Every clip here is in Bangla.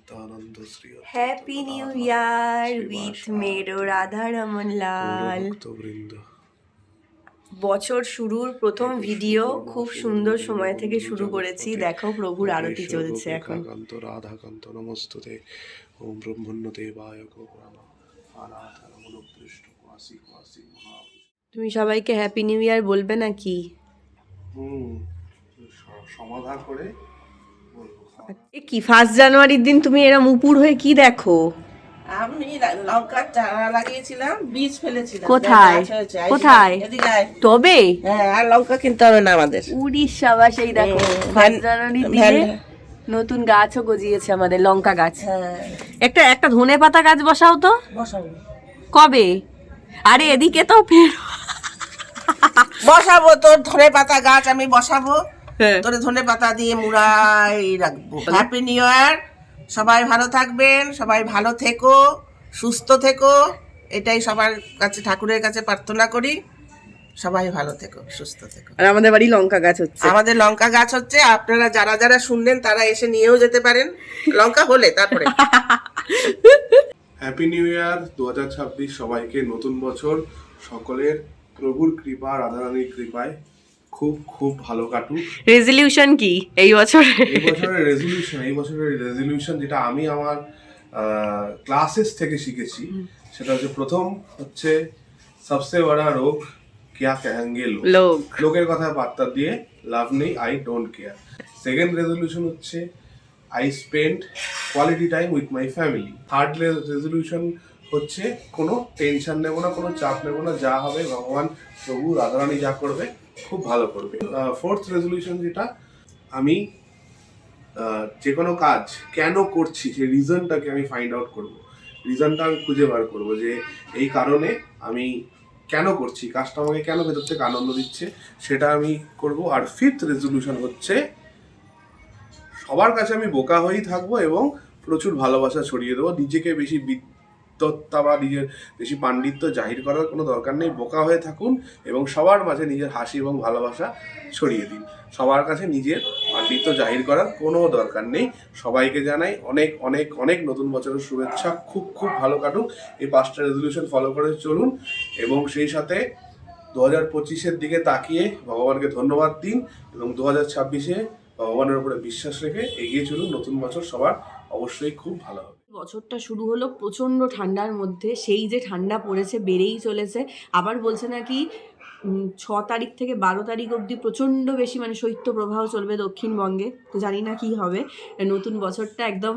Nityananda Shri happy new year with মেরো রাধা রমন লাল। ভক্তবৃন্দ, বছর শুরুর প্রথম ভিডিও খুব সুন্দর সময় থেকে শুরু করেছি। দেখো প্রভুর আরতি চলছে এখন। কান্ত রাধাকান্ত নমস্তুতে। ওম ব্রহ্মণ্যদেবায় গো নমঃ। আনাথরমণপৃষ্ঠ কোয়াসি কোয়াসি মহাপুরুষ। তুমি সবাইকে হ্যাপি নিউ ইয়ার বলবে নাকি? সমাধা করে বলবো। এ কি 1 জানুয়ারির দিন তুমি এরম উপুর হয়ে কি দেখো? আমি লঙ্কার চারা লাগিয়েছিলাম, বীজ ফেলেছিলাম। কোথায় গাছ হয়েছে, কোথায়? এদিকে আয়। তবে হ্যাঁ, আর লঙ্কা কিনতে হবে না আমাদের। উড়িষ্যা বা সেই দেখো 1 জানুয়ারির দিনে নতুন গাছও গজিয়েছে আমাদের লঙ্কা গাছ। হ্যাঁ, একটা ধনে পাতা গাছ বসাও তো। বসাবো কবে? আরে এদিকে তো ফের বসাবো, তোর ধনে পাতা গাছ আমি বসাবো। হ্যাঁ। তোর ধনে পাতা দিয়ে মুড়াই রাখবো। হ্যাপি নিউ ইয়ার, সবাই ভালো থাকবেন, সবাই ভালো থেকো, সুস্থ থেকো, এটাই সবার কাছে ঠাকুরের কাছে প্রার্থনা করি। সবাই ভালো থেকো, সুস্থ থেকো। আর আমাদের বাড়ি লঙ্কা গাছ হচ্ছে। আমাদের লঙ্কা গাছ হচ্ছে, আপনারা যারা যারা শুনলেন তারা এসে নিয়েও যেতে পারেন, লঙ্কা হলে তারপরে। হ্যাপি নিউ ইয়ার 2026, সবাইকে নতুন বছর সকলের প্রভুর কৃপা, রাধারানীর কৃপায় খুব খুব ভালো কাটুক। রেজলিউশন কি এই বছরে? এই বছরের রেজলিউশন যেটা আমি আমার ক্লাসেস থেকে শিখেছি সেটা হচ্ছে, প্রথম হচ্ছে সবসে বড়া রোগ কিয়া কহেঙ্গে লোক, লোকের কথা পাত্তা দিয়ে লাভ নেই, I don't care. Second resolution হচ্ছে I spend quality time with my family. Third resolution হচ্ছে কোনো টেনশন নেবো না, কোনো চাপ নেবো না, যা হবে ভগবান প্রভু রাধারানী যা করবে খুব ভালো করবে। ফোর্থ রেজলিউশন যেটা, আমি যে কোনো কাজ কেন করছি সেই রিজনটাকে আমি ফাইন্ড আউট করবো, রিজনটা আমি খুঁজে বার করবো যে এই কারণে আমি কেন করছি, কাজটা আমাকে কেন ভেতর থেকে আনন্দ দিচ্ছে সেটা আমি করব। আর ফিফথ রেজলিউশন হচ্ছে, সবার কাছে আমি বোকা হয়েই থাকবো এবং প্রচুর ভালোবাসা ছড়িয়ে দেবো। নিজেকে বেশি বিদ্বত্তা বা নিজের বেশি পাণ্ডিত্য জাহির করার কোনো দরকার নেই, বোকা হয়ে থাকুন এবং সবার মাঝে নিজের হাসি এবং ভালোবাসা ছড়িয়ে দিন। সবার কাছে নিজের পাণ্ডিত্য জাহির করার কোনো দরকার নেই। সবাইকে জানাই অনেক অনেক অনেক নতুন বছরের শুভেচ্ছা। খুব খুব ভালো কাটুক। এই 5টা রেজলিউশন ফলো করে চলুন এবং সেই সাথে 2025-এর দিকে তাকিয়ে ভগবানকে ধন্যবাদ দিন এবং 2026-এ ভগবানের উপরে বিশ্বাস রেখে এগিয়ে চলুন। নতুন বছর সবার অবশ্যই খুব ভালো হবে। বছরটা শুরু হলো প্রচণ্ড ঠান্ডার মধ্যে, সেই যে ঠান্ডা পড়েছে বেড়েই চলেছে। আবার বলছে নাকি 6 তারিখ থেকে 12 তারিখ অবধি প্রচণ্ড বেশি মানে শৈত্যপ্রবাহ চলবে দক্ষিণবঙ্গে। তো জানি না কি হবে। নতুন বছরটা একদম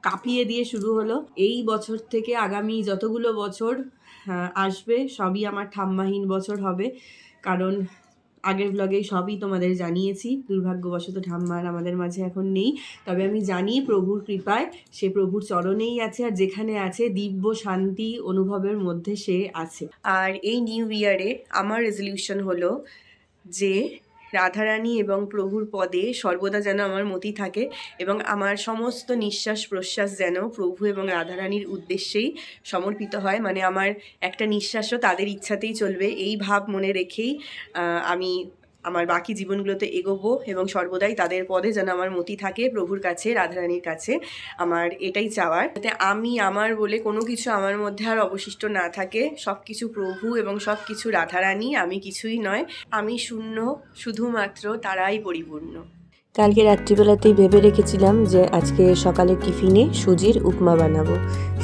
কাঁপিয়ে দিয়ে শুরু হলো। এই বছর থেকে আগামী যতগুলো বছর আসবে সবই আমার ঠাম্মাহীন বছর হবে, কারণ আগের ব্লগেই সবই তোমাদের জানিয়েছি। দুর্ভাগ্যবশত ঠাম্মার আমাদের মাঝে এখন নেই, তবে আমি জানি প্রভুর কৃপায় সে প্রভুর চরণেই আছে, আর যেখানে আছে দিব্য শান্তি অনুভবের মধ্যে সে আছে। আর এই নিউ ইয়ারে আমার রেজলিউশন হলো যে রাধারানী এবং প্রভুর পদে সর্বদা যেন আমার মতি থাকে এবং আমার সমস্ত নিঃশ্বাস প্রশ্বাস যেন প্রভু এবং রাধারানীর উদ্দেশ্যেই সমর্পিত হয়। মানে আমার একটা নিঃশ্বাসও তাদের ইচ্ছাতেই চলবে, এই ভাব মনে রেখেই আমি আমার বাকি জীবনগুলোতে এগোবো এবং সর্বদাই তাদের পদে যেন আমার মতি থাকে, প্রভুর কাছে, রাধারানীর কাছে। আমার এটাই চাওয়ার, যাতে আমি আমার বলে কোনো কিছু আমার মধ্যে আর অবশিষ্ট না থাকে। সব কিছু প্রভু এবং সব কিছু রাধারানী, আমি কিছুই নয়, আমি শূন্য, শুধুমাত্র তারাই পরিপূর্ণ। কালকে রাত্রিবেলাতেই ভেবে রেখেছিলাম যে আজকে সকালে টিফিনে সুজির উপমা বানাবো,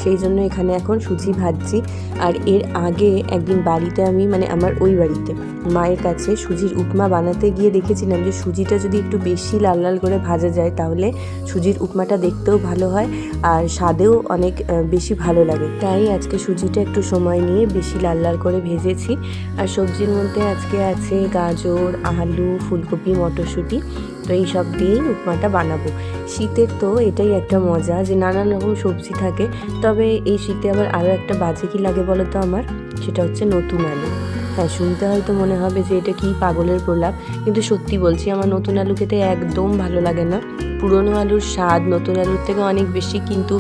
সেই জন্য এখানে এখন সুজি ভাজছি। আর এর আগে একদিন বাড়িতে আমি মানে আমার ওই বাড়িতে মায়ের কাছে সুজির উপমা বানাতে গিয়ে দেখেছিলাম যে সুজিটা যদি একটু বেশি লাল লাল করে ভাজা যায় তাহলে সুজির উপমাটা দেখতেও ভালো হয় আর স্বাদেও অনেক বেশি ভালো লাগে। তাই আজকে সুজিটা একটু সময় নিয়ে বেশি লাল লাল করে ভেজেছি। আর সবজির মধ্যে আজকে আছে গাজর, আলু, ফুলকপি, মটরশুঁটি। তো এই সব দিয়েই উপমাটা বানাবো। শীতের তো এটাই একটা মজা যে নানান রকম সবজি থাকে, তবে এই শীতে আবার আরও একটা বাজে কি লাগে বলো তো আমার, সেটা হচ্ছে নতুন আলু। হ্যাঁ, শুনতে হয়তো মনে হবে যে এটা কি পাগলের প্রলাপ, কিন্তু সত্যি বলছি আমার নতুন আলু খেতে একদম ভালো লাগে না। পুরনো আলুর স্বাদ নতুন আলুর থেকে অনেক বেশি, কিন্তু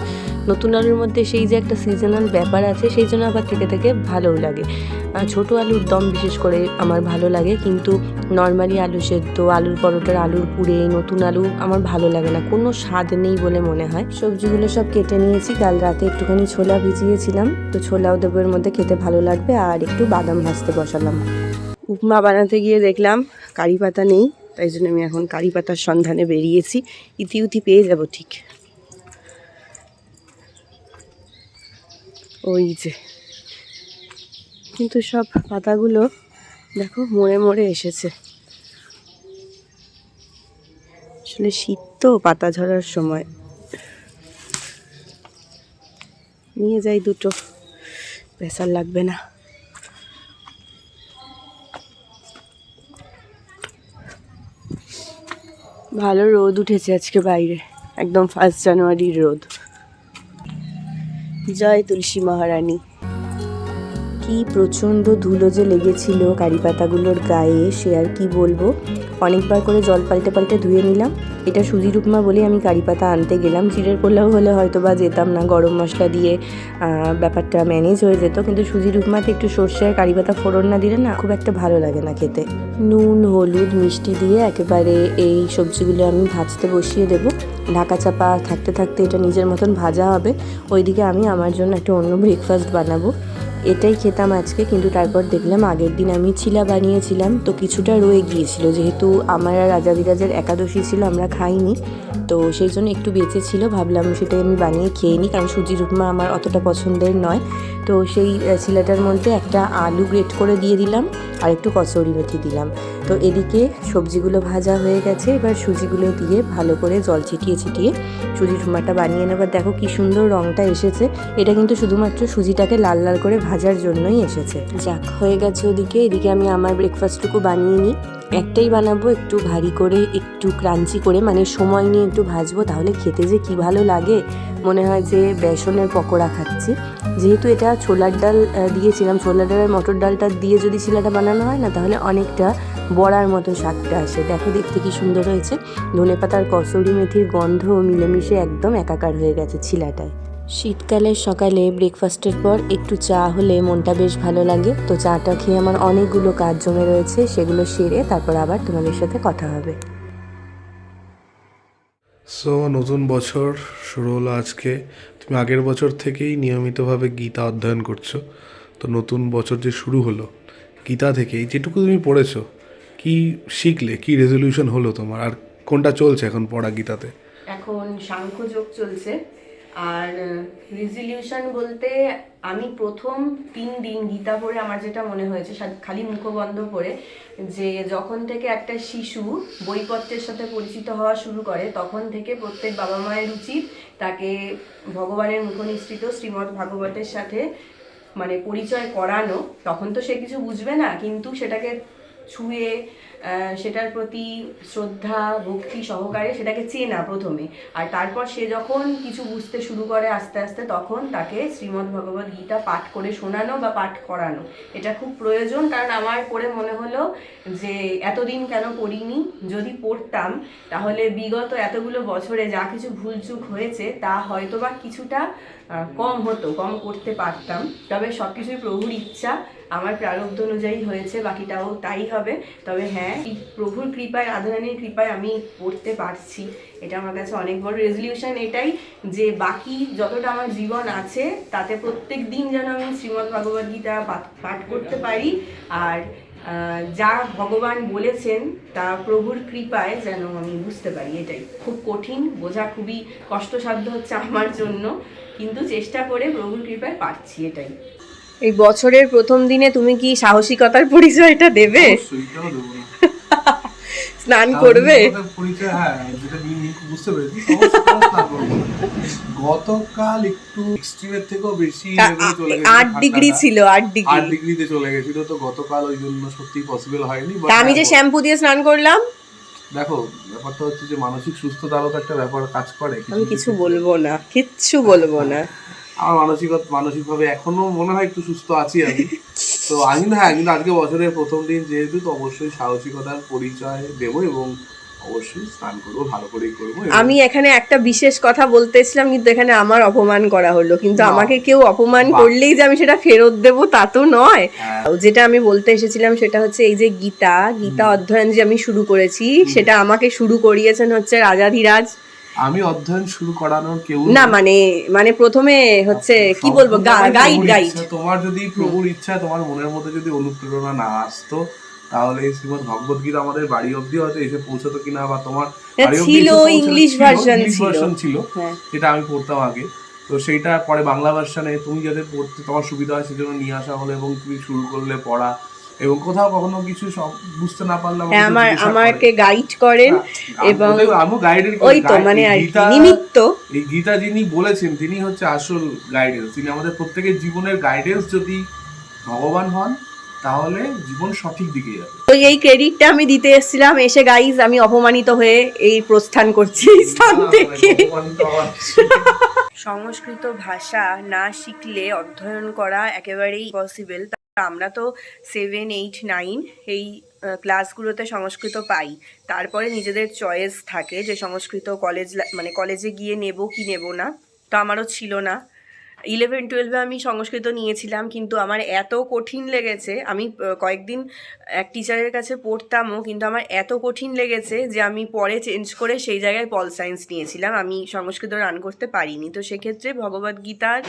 নতুন আলুর মধ্যে সেই যে একটা সিজনাল ব্যাপার আছে, সেই জন্য আবার থেকে থেকে ভালোও লাগে। ছোটো আলুর দম বিশেষ করে আমার ভালো লাগে, কিন্তু নর্মালি আলু সেদ্ধ, আলুর পরোটার আলুর পুরে, নতুন আলু আমার ভালো লাগে না, কোনো স্বাদ নেই বলে মনে হয়। সবজিগুলো সব কেটে নিয়েছি, কাল রাতে একটুখানি ছোলা ভিজিয়েছিলাম, তো ছোলাও দেবো এর মধ্যে, খেতে ভালো লাগবে। আর একটু বাদাম ভাজতে বসালাম। উপমা বানাতে গিয়ে দেখলাম কারি পাতা নেই, তাই জন্য আমি এখন কারি পাতার সন্ধানে বেরিয়েছি। ইতিউতি পেয়ে যাব ঠিক। ওই যে, কিন্তু সব পাতাগুলো দেখো মরে মরে এসেছে। আসলে শীত তো, পাতা ঝরার সময়। নিয়ে যাই দুটো, প্রেসার লাগবে না। ভালো রোদ উঠেছে আজকে বাইরে, একদম 1 জানুয়ারির রোদ। জয় তুলসী মহারানী। কি প্রচণ্ড ধুলো যে লেগেছিল কারি পাতাগুলোর গায়ে, সে আর কি বলবো। অনেকবার করে জল পাল্টে পাল্টে ধুয়ে নিলাম। এটা সুজির উপমা বলে আমি কারি পাতা আনতে গেলাম। জিরের পোলাও হলে হয়তো বা যেতাম না, গরম মশলা দিয়ে ব্যাপারটা ম্যানেজ হয়ে যেত, কিন্তু সুজির উপমাতে একটু সর্ষে আর কারি পাতা ফোড়ন না দিলে না খুব একটা ভালো লাগে না খেতে। নুন, হলুদ, মিষ্টি দিয়ে একেবারে এই সবজিগুলো আমি ভাজতে বসিয়ে দেবো। ঢাকা চাপা থাকতে থাকতে এটা নিজের মতন ভাজা হবে। ওইদিকে আমি আমার জন্য একটা অন্য ব্রেকফাস্ট বানাবো। এটাই খেতাম আজকে, কিন্তু তারপর দেখলাম আগের দিন আমি চিলা বানিয়েছিলাম, তো কিছুটা রয়ে গিয়েছিল। যেহেতু আমার আর রাজা বিরাজের একাদশী ছিল, আমরা খাইনি, তো সেই জন্য একটু বেঁচে ছিল। ভাবলাম সেটাই আমি বানিয়ে খেয়ে নিই, কারণ সুজির উপমা আমার অতটা পছন্দের নয়। তো সেই চিলাটার মধ্যে একটা আলু গ্রেট করে দিয়ে দিলাম, আর একটু কচুরি মেথি দিলাম। তো এদিকে সবজিগুলো ভাজা হয়ে গেছে, এবার সুজিগুলো দিয়ে ভালো করে জল ছিটিয়ে ছিটিয়ে সুজির উপমাটা বানিয়ে নেবার। দেখো কি সুন্দর রঙটা এসেছে। এটা কিন্তু শুধুমাত্র সুজিটাকে লাল লাল করে ভাজার জন্যই এসেছে। যাক, হয়ে গেছে ওদিকে। এদিকে আমি আমার ব্রেকফাস্টটুকু বানিয়ে নিই। একটাই বানাবো, একটু ভারী করে, একটু ক্রাঞ্চি করে, মানে সময় নিয়ে একটু ভাজবো, তাহলে খেতে যে কি ভালো লাগে, মনে হয় যে বেসনের পকোড়া খাচ্ছি। যেহেতু এটা ছোলার ডাল দিয়েছিলাম, ছোলার ডালের মটর ডালটা দিয়ে যদি চিলাটা বানানো হয় না, তাহলে অনেকটা বড়ার মতো স্বাদটা আসে। দেখো দেখতে কি সুন্দর হয়েছে। ধনেপাতার কসুরি মেথির গন্ধ মিলেমিশে একদম একাকার হয়ে গেছে চিলাটায়। শীতকালের সকালে ব্রেকফাস্টের পর একটু চা হলে মনটা বেশ ভালো লাগে। তো চাটা খেয়ে আমার অনেকগুলো কাজ জমে রয়েছে, সেগুলো সেরে তারপর আবার তোমাদের সাথে কথা হবে। সো নতুন বছর শুরু হলো আজকে। তুমি আগের বছর থেকেই নিয়মিতভাবে গীতা অধ্যয়ন করছো, তো নতুন বছর যে শুরু হলো, গীতা থেকেই যেটুকু তুমি পড়েছো, কি শিখলে, কি রেজলিউশন হলো তোমার, আর কোনটা চলছে এখন পড়া গীতাতে? এখন সাংখ্যযোগ চলছে। আর রেজলিউশন বলতে, আমি প্রথম 3 দিন গীতা পড়ে আমার যেটা মনে হয়েছে, খালি মুখবন্ধ পড়ে, যে যখন থেকে একটা শিশু বইপত্রের সাথে পরিচিত হওয়া শুরু করে, তখন থেকে প্রত্যেক বাবা মায়ের উচিত তাকে ভগবানের মুখনিসৃত শ্রীমদ্ ভাগবতের সাথে মানে পরিচয় করানো। তখন তো সে কিছু বুঝবে না, কিন্তু সেটাকে ছুঁয়ে সেটার প্রতি শ্রদ্ধা ভক্তি সহকারে সেটাকে চেনা প্রথমে, আর তারপর সে যখন কিছু বুঝতে শুরু করে আস্তে আস্তে, তখন তাকে শ্রীমদ্ ভগবদ গীতা পাঠ করে শোনানো বা পাঠ করানো, এটা খুব প্রয়োজন। কারণ আমার পড়ে মনে হলো যে এতদিন কেন পড়িনি, যদি পড়তাম তাহলে বিগত এতগুলো বছরে যা কিছু ভুলচুক হয়েছে তা হয়তো বা কিছুটা কম হতো, কম করতে পারতাম। তবে সব কিছুই প্রভুর ইচ্ছা, আমার প্রারব্ধ অনুযায়ী হয়েছে, বাকিটাও তাই হবে। তবে হ্যাঁ, প্রভুর কৃপায়, রাধারানীর কৃপায় আমি পড়তে পারছি, এটা আমার কাছে অনেক বড় রেজলিউশন। এটাই যে বাকি যতটা আমার জীবন আছে তাতে প্রত্যেক দিন যেন আমি শ্রীমদ্ ভগবদ গীতা পাঠ করতে পারি, আর যা ভগবান বলেছেন তা প্রভুর কৃপায় যেন আমি বুঝতে পারি। এটাই খুব কঠিন, বোঝা খুবই কষ্টসাধ্য হচ্ছে আমার জন্য, কিন্তু চেষ্টা করে প্রভুর কৃপায় পারছি। এটাই। এই বছরের প্রথম দিনে তুমি কি সাহসিকতার পরিচয়টা দেবে? স্নান করবে? গতকাল একটু এক্সট্রিমের থেকেও বেশি 8 ডিগ্রি ছিল, 8 ডিগ্রিতে চলে গেছিল, তো গতকাল ওই জন্য সত্যি পসিবল হয়নি। আমি যে শ্যাম্পু দিয়ে স্নান করলাম, দেখো ব্যাপারটা হচ্ছে যে মানসিক সুস্থতারও তো একটা ব্যাপার কাজ করে। আমি কিছু বলবো না, কিচ্ছু বলবো না। আমার মানসিকভাবে এখনো মনে হয় একটু সুস্থ আছি আমি। তো আমি কিন্তু আজকে বছরের প্রথম দিন যেহেতু, তো অবশ্যই সাহসিকতার পরিচয় দেবো এবং অবশ্যই স্নান করবো, ভালো করেই করবো। আমি এখানে একটা বিশেষ কথা বলতেছিলাম, কিন্তু এখানে আমার অপমান করা হলো। কিন্তু আমাকে কেউ অপমান করলেই যে আমি সেটা ফেরত দেব তা তো নয়। যেটা আমি বলতে এসেছিলাম সেটা হচ্ছে এই যে গীতা অধ্যয়ন যে আমি শুরু করেছি, সেটা আমাকে শুরু করিয়েছেন হচ্ছে রাজাধিরাজ। আমি অধ্যয়ন শুরু করানোর কেউ না, মানে প্রথমে হচ্ছে কি বলবো, গাইড। তোমার যদি প্রভুর ইচ্ছা, তোমার মনের মধ্যে যদি অনুপ্রেরণা না আসতো, তাহলে শ্রীমদ্ ভগবত গীতা আমাদের বাড়ি অব্দি হয়তো এসে পৌঁছতো কিনা, বা তোমার বাড়ি অব্দি ছিল ইংলিশ ভার্সন ছিল, যেটা আমি পড়তাম আগে। তো সেইটা পরে বাংলা ভার্সনে তুমি যাতে পড়তে তোমার সুবিধা হয় সেজন্য নিয়ে আসা হলো, এবং তুমি শুরু করলে পড়া। এবং কোথাও কখনো কিছু সব বুঝতে না পারলাম আমাকে গাইড করেন, এবং আমি গাইডের ওই তো মানে আর কি নিমিত্ত। এই গীতা যিনি বলেছেন তিনি হচ্ছে আসল গাইডেন্স। তিনি আমাদের প্রত্যেকের জীবনের গাইডেন্স। যদি ভগবান হন তাহলে জীবন সঠিক দিকে যাবে। তো এই ক্রেডিটটা আমি দিতে এসেছিলাম, এসে গাইজ আমি অপমানিত হয়ে এই প্রস্থান করছি স্থান থেকে। সংস্কৃত ভাষা না শিখলে অধ্যয়ন করা একেবারেই পসিবল। আমরা তো 7, 8, 9 এই ক্লাসগুলোতে সংস্কৃত পাই। তারপরে নিজেদের চয়েস থাকে যে সংস্কৃত কলেজে গিয়ে নেব কি নেব না। তো আমারও ছিল না। 11, 12 আমি সংস্কৃত নিয়েছিলাম, কিন্তু আমার এত কঠিন লেগেছে। আমি কয়েকদিন এক টিচারের কাছে পড়তামও, কিন্তু আমার এত কঠিন লেগেছে যে আমি পরে চেঞ্জ করে সেই জায়গায় পল সায়েন্স নিয়েছিলাম। আমি সংস্কৃত রান করতে পারিনি। তো সেক্ষেত্রে ভগবদ্গীতার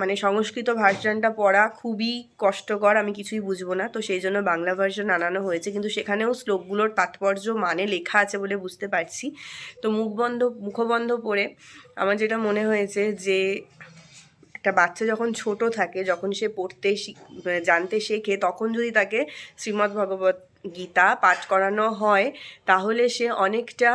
মানে সংস্কৃত ভার্সনটা পড়া খুবই কষ্টকর, আমি কিছুই বুঝবো না। তো সেই জন্য বাংলা ভার্সন আনানো হয়েছে, কিন্তু সেখানেও শ্লোকগুলোর তাৎপর্য মানে লেখা আছে বলে বুঝতে পারছি। তো মুখবন্ধ পড়ে আমার যেটা মনে হয়েছে যে একটা বাচ্চা যখন ছোট থাকে, যখন সে পড়তে জানতে শেখে, তখন যদি তাকে শ্রীমদ্ ভগবত গীতা পাঠ করানো হয়, তাহলে সে অনেকটা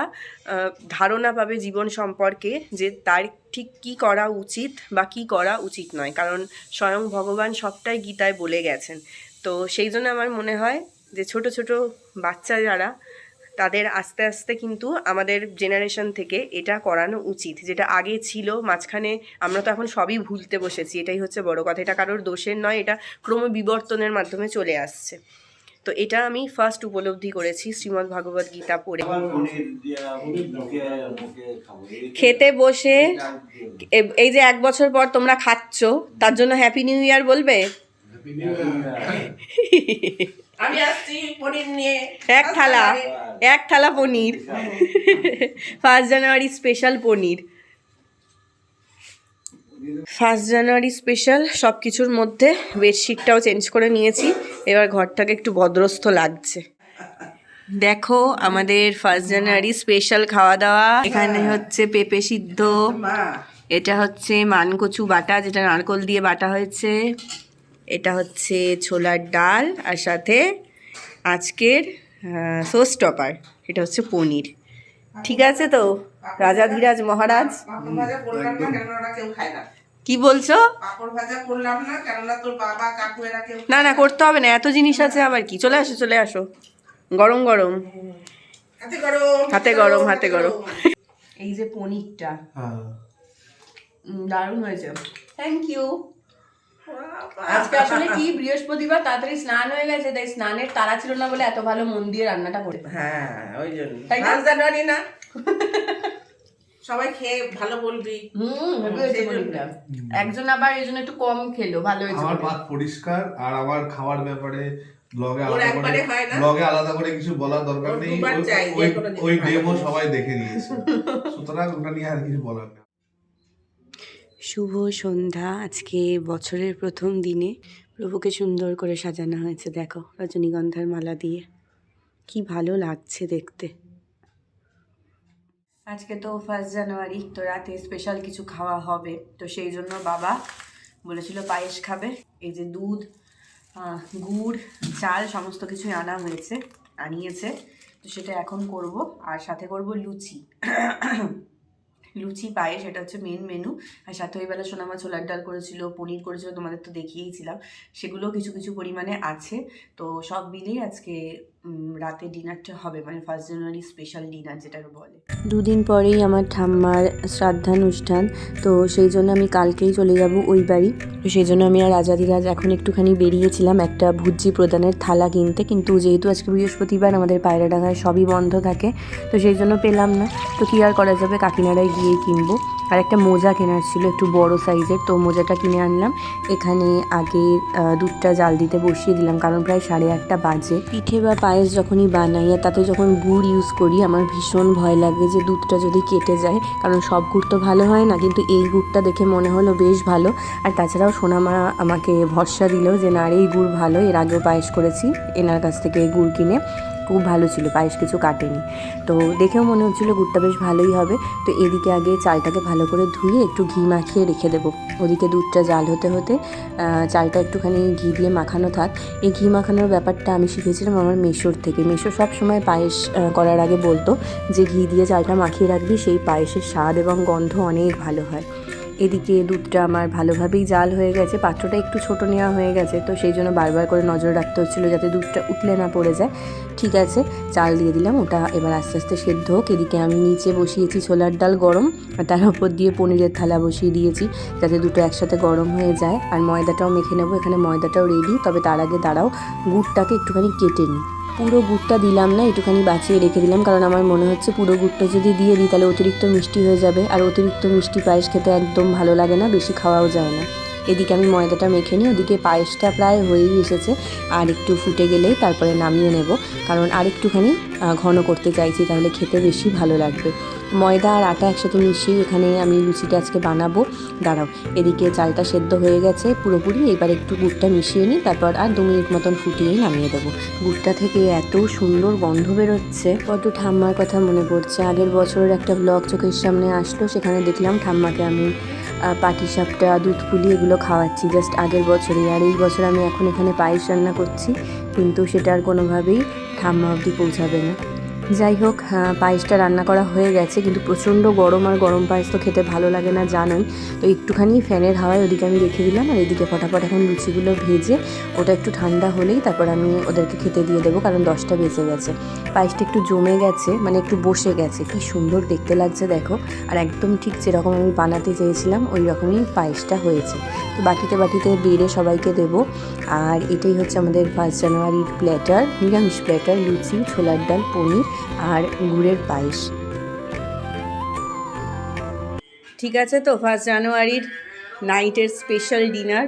ধারণা পাবে জীবন সম্পর্কে, যে তার ঠিক কী করা উচিত বা কী করা উচিত নয়। কারণ স্বয়ং ভগবান সবটাই গীতায় বলে গেছেন। তো সেই জন্য আমার মনে হয় যে ছোট ছোট বাচ্চা যারা, তাদের আস্তে আস্তে কিন্তু আমাদের জেনারেশন থেকে এটা করানো উচিত। যেটা আগে ছিল, মাঝখানে আমরা তো এখন সবই ভুলতে বসেছি, এটাই হচ্ছে বড় কথা। এটা কারোর দোষের নয়, এটা ক্রমবিবর্তনের মাধ্যমে চলে আসছে। তো এটা আমি ফার্স্ট উপলব্ধি করেছি শ্রীমদ্ ভগবত গীতা পড়ে। খেতে বসে এই যে 1 বছর পর তোমরা খাচ্ছ, তার জন্য হ্যাপি নিউ ইয়ার বলবে? আমি আসছি পনির নিয়ে, এক থালা পনির। 1 জানুয়ারি স্পেশাল পনির। 1 জানুয়ারি স্পেশাল সব কিছুর মধ্যে বেডশিটটাও চেঞ্জ করে নিয়েছি। এবার ঘরটাকে একটু ভদ্রস্থ লাগছে। দেখো আমাদের 1 জানুয়ারি স্পেশাল খাওয়া দাওয়া। এখানে হচ্ছে পেঁপে সিদ্ধ, এটা হচ্ছে মানকচু বাটা, যেটা নারকোল দিয়ে বাটা হয়েছে, এটা হচ্ছে ছোলার ডাল, আর সাথে আজকের সোস টপার, এটা হচ্ছে পনির। ঠিক আছে তো রাজাধিরাজ মহারাজ? কি বলছো? না করতে হবে না, এত জিনিস আছে আবার কি। চলে আসো, গরম গরম, হাতে গরম। এই যে পনিরটা দারুণ হয়েছে, থ্যাংক ইউ। আজকে আসলে কি বৃহস্পতিবার, তাড়াতাড়ি স্নান হয়ে গেছে, তাই স্নানের তাড়া ছিল না বলে এত ভালো মন দিয়ে রান্নাটা করে। হ্যাঁ ওই জন্য। তাই না? 1 জানুয়ারি না, সবাই খেয়ে ভালো বলবি। একজন আবার এই জন্য একটু কম খেলো, ভালো হয়েছে। আমার ভাত পরিষ্কার, আর আমার খাওয়ার ব্যাপারে ব্লগে আলাদা করে কিছু বলার দরকার নেই। ওই ডেমো সবাই দেখে নিয়েছে, সুতরাং ওটা নিয়ে আর কিছু বলার নেই। শুভ সন্ধ্যা। আজকে বছরের প্রথম দিনে প্রভুকে সুন্দর করে সাজানো হয়েছে, দেখো রজনীগন্ধার মালা দিয়ে, কি ভালো লাগছে দেখতে। আজকে তো 1 জানুয়ারি, তো রাতে স্পেশাল কিছু খাওয়া হবে। তো সেই জন্য বাবা বলেছিল পায়েস খাবে। এই যে দুধ, গুড়, চাল সমস্ত কিছুই আনিয়েছে। তো সেটা এখন করব, আর সাথে করব লুচি পায়েস, এটা হচ্ছে মেন মেনু। আর সাথে ওই বেলা সোনামা ছোলার ডাল করেছিল, পনির করেছিল, তোমাদের তো দেখিয়েইছিলাম। সেগুলো কিছু কিছু পরিমাণে আছে। তো সব মিলিয়ে আজকে রাতে ডিনারটা হবে, মানে 1 জানুয়ারি স্পেশাল ডিনার যেটাকে বলে। দুদিন পরেই আমার ঠাম্মার শ্রাদ্ধানুষ্ঠান, তো সেই জন্য আমি কালকেই চলে যাব ওই বাড়ি। তো সেই জন্য আমি আর আজাদিরাজ এখন একটুখানি বেরিয়েছিলাম একটা ভুজি প্রদানের থালা কিনতে, কিন্তু যেহেতু আজকে বৃহস্পতিবার আমাদের পায়রাডাঙ্গায় সবই বন্ধ থাকে, তো সেই জন্য পেলাম না। তো কী আর করা যাবে, কাকিনাড়ায় গিয়েই কিনবো। আর একটা মোজা কেনার ছিল একটু বড় সাইজের, তো মোজাটা কিনে আনলাম। এখানে আগে দুধটা জাল দিতে বসিয়ে দিলাম, কারণ প্রায় 8:30 বাজে। পিঠে বা পায়েস যখনই বানাই আর তাতে যখন গুড় ইউজ করি, আমার ভীষণ ভয় লাগে যে দুধটা যদি কেটে যায়, কারণ সব গুড় তো ভালো হয় না, কিন্তু এই গুড়টা দেখে মনে হলো বেশ ভালো। আর তাছাড়াও সোনামা আমাকে ভরসা দিল যে না রে এই গুড় ভালো, এর আগেও পায়েস করেছি এনার কাছ থেকে গুড় কিনে, খুব ভালো ছিল, পায়েস কিছু কাটেনি। তো দেখেও মনে হচ্ছিলো গুড়টা বেশ ভালোই হবে। তো এদিকে আগে চালটাকে ভালো করে ধুয়ে একটু ঘি মাখিয়ে রেখে দেবো। ওদিকে দুধটা জাল হতে হতে চালটা একটুখানি ঘি দিয়ে মাখানো থাক। এই ঘি মাখানোর ব্যাপারটা আমি শিখেছিলাম আমার মেশোর থেকে। মেশো সব সময় পায়েস করার আগে বলতো যে ঘি দিয়ে চালটা মাখিয়ে রাখবি, সেই পায়েসের স্বাদ এবং গন্ধ অনেক ভালো হয়। এদিকে দুধটা আমার ভালোভাবেই জাল হয়ে গেছে, পাত্রটা একটু ছোট নেওয়া হয়ে গেছে, তো সেই জন্য বারবার করে নজর রাখতে হচ্ছিলো যাতে দুধটা উতলে না পড়ে যায়। ঠিক আছে, চাল দিয়ে দিলাম, ওটা এবার আস্তে আস্তে সেদ্ধ হোক। এদিকে আমি নিচে বসিয়েছি ছোলার ডাল গরম, আর তার উপর দিয়ে পনিরের থালা বসিয়ে দিয়েছি যাতে দুটো একসাথে গরম হয়ে যায়। আর ময়দাটাও মেখে নেবো, এখানে ময়দাটাও রেডি। তবে তার আগে দাঁড়াও, গুড়টাকে একটুখানি কেটে নিই। পুরো গুড়টা দিলাম না, একটুখানি বাঁচিয়ে রেখে দিলাম, কারণ আমার মনে হচ্ছে পুরো গুড়টা যদি দিয়ে দিই তাহলে অতিরিক্ত মিষ্টি হয়ে যাবে, আর অতিরিক্ত মিষ্টি পায়েস খেতে একদম ভালো লাগে না, বেশি খাওয়াও যায় না। এদিকে আমি ময়দাটা মেখে নিই, ওদিকে পায়েসটা প্রায় হয়েই এসেছে, আর একটু ফুটে গেলেই তারপরে নামিয়ে নেব, কারণ আর একটুখানি ঘন করতে চাইছি, তাহলে খেতে বেশি ভালো লাগবে। ময়দা আর আটা একসাথে মিশিয়ে এখানে আমি লুচিটা আজকে বানাবো। দাঁড়াও, এদিকে চালটা সেদ্ধ হয়ে গেছে পুরোপুরি, এবার একটু গুড়টা মিশিয়ে নিই, তারপর আর 2 মিনিট মতন ফুটিয়েই নামিয়ে দেবো। গুড়টা থেকে এত সুন্দর গন্ধ বেরোচ্ছে, কত ঠাম্মার কথা মনে পড়ছে। আগের বছরের একটা ব্লগ চোখের সামনে আসলো, সেখানে দেখলাম ঠাম্মাকে আমি পাটিসাপটা, দুধ পুলি এগুলো খাওয়াচ্ছি জাস্ট আগের বছরে। আর এই বছর আমি এখন এখানে পায়েস রান্না করছি, কিন্তু সেটা আর কোনোভাবেই ঠাম্মা অবধি পৌঁছাবে না। যাই হোক, পায়েসটা রান্না করা হয়ে গেছে, কিন্তু প্রচণ্ড গরম, আর গরম পায়েস তো খেতে ভালো লাগে না জানোই। তো একটুখানি ফ্যানের হাওয়ায় ওদিকে আমি রেখে দিলাম, আর এদিকে ফটাফট এখন লুচিগুলো ভেজে ওটা একটু ঠান্ডা হলেই তারপর আমি ওদেরকে খেতে দিয়ে দেবো, কারণ 10টা বেজে গেছে। পায়েসটা একটু জমে গেছে, মানে একটু বসে গেছে, কি সুন্দর দেখতে লাগছে দেখো। আর একদম ঠিক যেরকম আমি বানাতে চেয়েছিলাম ওই রকমই পায়েসটা হয়েছে। তো বাটিতে বাটিতে বেড়ে সবাইকে দেবো। আর এটাই হচ্ছে আমাদের 1 জানুয়ারির প্ল্যাটার, নিরামিষ প্ল্যাটার, লুচি, ছোলার ডাল, পনির আর গুড়ের পায়েস। ঠিক আছে, তো 1 জানুয়ারির নাইটের স্পেশাল ডিনার,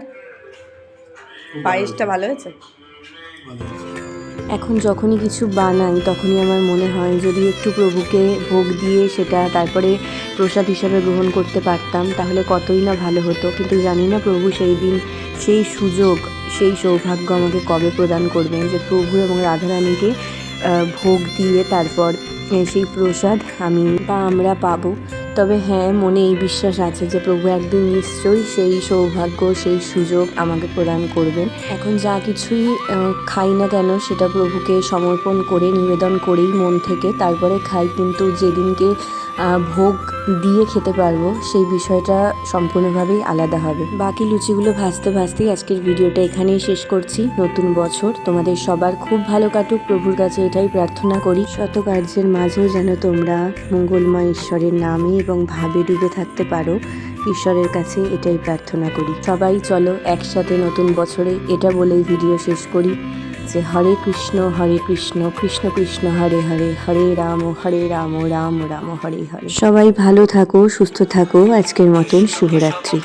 পায়েসটা ভালো হয়েছে। এখন যখনই কিছু বানাই তখনই আমার মনে হয় যদি একটু প্রভুকে ভোগ দিয়ে সেটা তারপরে প্রসাদ হিসাবে গ্রহণ করতে পারতাম তাহলে কতই না ভালো হতো। কিন্তু জানি না প্রভু সেই দিন, সেই সুযোগ, সেই সৌভাগ্য আমাকে কবে প্রদান করবেন যে প্রভু এবং রাধারানীকে ভোগ দিয়ে তারপর সেই প্রসাদ আমরা পাবো। তবে হ্যাঁ, মনে এই বিশ্বাস আছে যে প্রভু একদিন নিশ্চয়ই সেই সৌভাগ্য, সেই সুযোগ আমাকে প্রদান করবেন। এখন যা কিছুই খাই না কেন সেটা প্রভুকে সমর্পণ করে, নিবেদন করেই মন থেকে তারপরে খাই, কিন্তু যেদিনকে ভোগ দিয়ে খেতে পারবো সেই বিষয়টা সম্পূর্ণভাবেই আলাদা হবে। বাকি লুচিগুলো ভাজতে ভাজতেই আজকের ভিডিওটা এখানেই শেষ করছি। নতুন বছর তোমাদের সবার খুব ভালো কাটুক, প্রভুর কাছে এটাই প্রার্থনা করি। শত কার্যের মাঝেও যেন তোমরা মঙ্গলময় ঈশ্বরের নামে এবং ভাবে ডুবে থাকতে পারো, ঈশ্বরের কাছে এটাই প্রার্থনা করি। সবাই চলো একসাথে নতুন বছরে এটা বলেই ভিডিও শেষ করি যে হরে কৃষ্ণ কৃষ্ণ কৃষ্ণ হরে হরে, হরে রাম রাম রাম হরে হরে। সবাই ভালো থাকো, সুস্থ থাকো। আজকের মতন শুভরাত্রি।